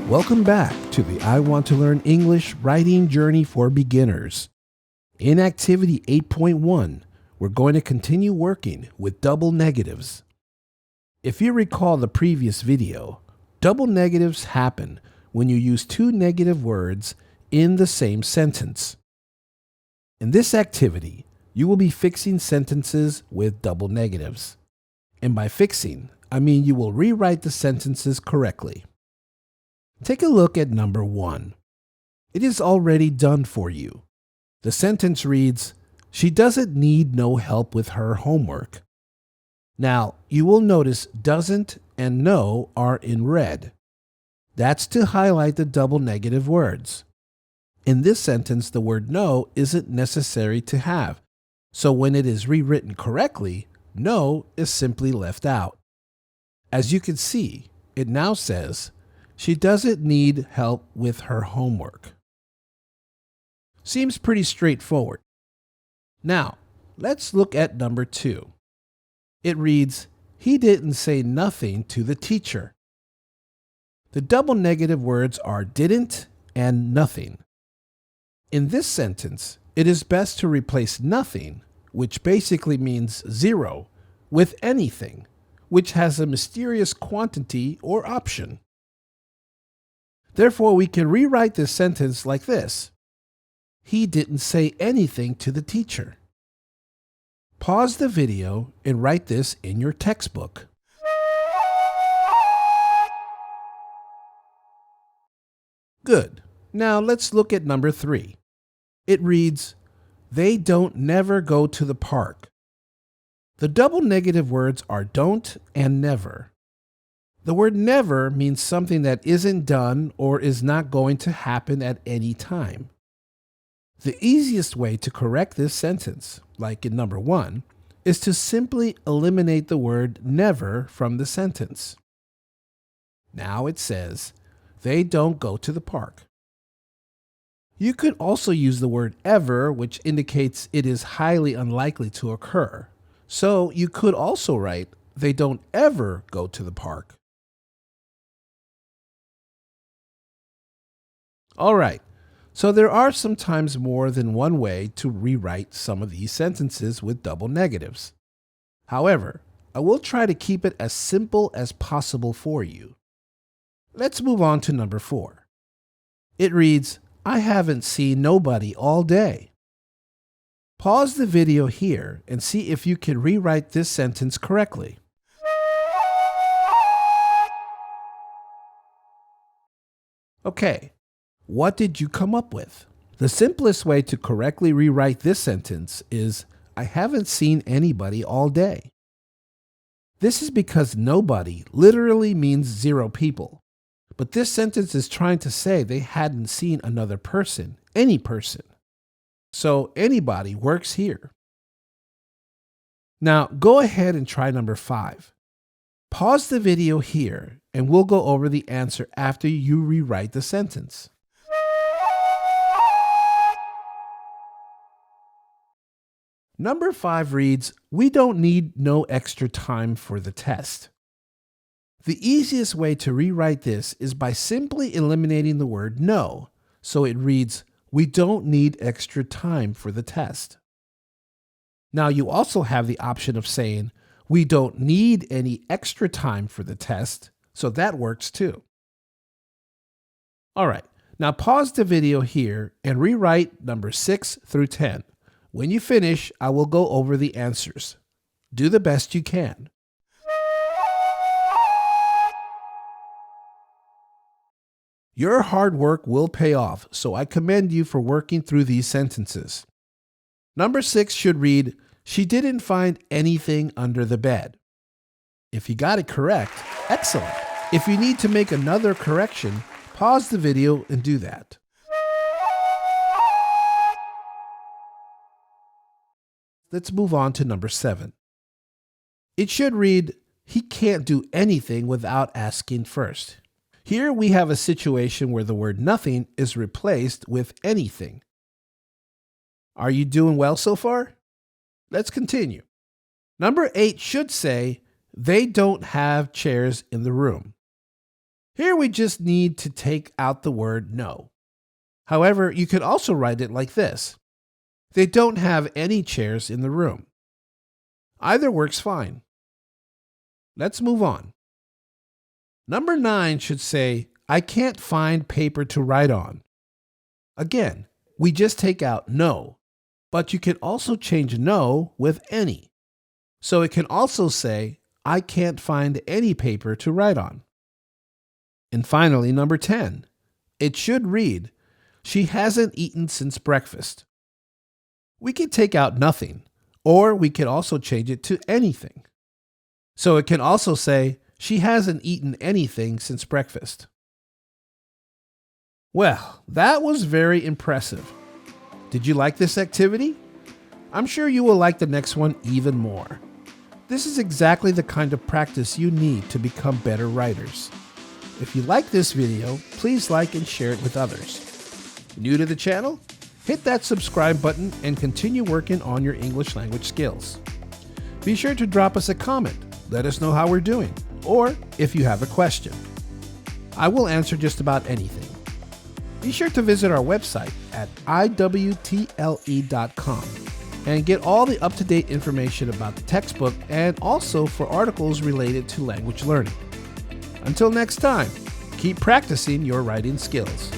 Welcome back to the I Want to Learn English Writing Journey for Beginners. In Activity 8.1, we're going to continue working with double negatives. If you recall the previous video, double negatives happen when you use two negative words in the same sentence. In this activity, you will be fixing sentences with double negatives. And by fixing, I mean you will rewrite the sentences correctly. Take a look at number 1. It is already done for you. The sentence reads, "She doesn't need no help with her homework." Now, you will notice doesn't and no are in red. That's to highlight the double negative words. In this sentence, the word no isn't necessary to have. So when it is rewritten correctly, no is simply left out. As you can see, it now says, "She doesn't need help with her homework." Seems pretty straightforward. Now, let's look at number 2. It reads, "He didn't say nothing to the teacher." The double negative words are didn't and nothing. In this sentence, it is best to replace nothing, which basically means zero, with anything, which has a mysterious quantity or option. Therefore, we can rewrite this sentence like this. He didn't say anything to the teacher. Pause the video and write this in your textbook. Good. Now let's look at number 3. It reads, "They don't never go to the park." The double negative words are don't and never. The word never means something that isn't done or is not going to happen at any time. The easiest way to correct this sentence, like in number 1, is to simply eliminate the word never from the sentence. Now it says, "They don't go to the park." You could also use the word ever, which indicates it is highly unlikely to occur. So you could also write, "They don't ever go to the park." All right, so there are sometimes more than one way to rewrite some of these sentences with double negatives. However, I will try to keep it as simple as possible for you. Let's move on to number 4. It reads, "I haven't seen nobody all day." Pause the video here and see if you can rewrite this sentence correctly. Okay. What did you come up with? The simplest way to correctly rewrite this sentence is, "I haven't seen anybody all day." This is because nobody literally means 0 people. But this sentence is trying to say they hadn't seen another person, any person. So anybody works here. Now go ahead and try number 5. Pause the video here and we'll go over the answer after you rewrite the sentence. Number 5 reads, "We don't need no extra time for the test." The easiest way to rewrite this is by simply eliminating the word no. So it reads, "We don't need extra time for the test." Now you also have the option of saying, "We don't need any extra time for the test." So that works too. All right, now pause the video here and rewrite number 6 through 10. When you finish, I will go over the answers. Do the best you can. Your hard work will pay off, so I commend you for working through these sentences. Number 6 should read, "She didn't find anything under the bed." If you got it correct, excellent. If you need to make another correction, pause the video and do that. Let's move on to number 7. It should read, "He can't do anything without asking first." Here we have a situation where the word nothing is replaced with anything. Are you doing well so far? Let's continue. Number 8 should say, "They don't have chairs in the room." Here we just need to take out the word no. However, you could also write it like this. They don't have any chairs in the room. Either works fine. Let's move on. Number 9 should say, I can't find paper to write on. Again, we just take out no, but you can also change no with any. So it can also say, I can't find any paper to write on. And finally, number 10. It should read, she hasn't eaten since breakfast. We can take out nothing, or we can also change it to anything. So it can also say, she hasn't eaten anything since breakfast. Well, that was very impressive. Did you like this activity? I'm sure you will like the next one even more. This is exactly the kind of practice you need to become better writers. If you like this video, please like and share it with others. New to the channel? Hit that subscribe button and continue working on your English language skills. Be sure to drop us a comment. Let us know how we're doing, or if you have a question. I will answer just about anything. Be sure to visit our website at iwtle.com and get all the up-to-date information about the textbook and also for articles related to language learning. Until next time, keep practicing your writing skills.